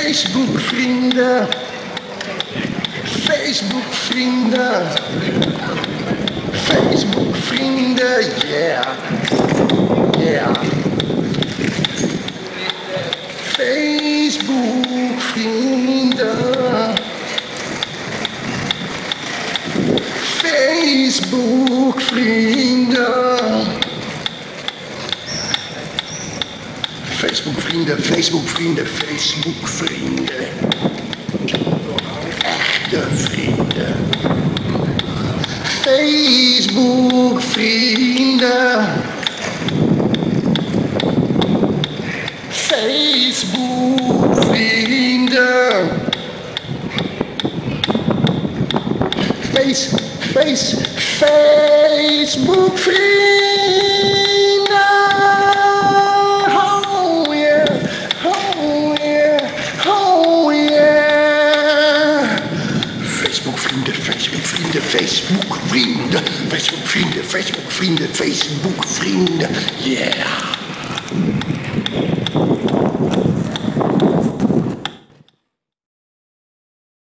Facebook vrienden, Facebook vrienden, Facebook vrienden, yeah, yeah. Facebook vrienden, Facebook vrienden. Facebook vrienden, Facebook vrienden, Facebook vrienden. Echte vrienden. Facebook vrienden. Facebook vrienden. Facebook vrienden. Oh yeah, oh yeah, oh yeah. Facebook vrienden, Facebook vrienden, Facebook vrienden, Facebook vrienden, Facebook vrienden, Facebook vrienden, yeah.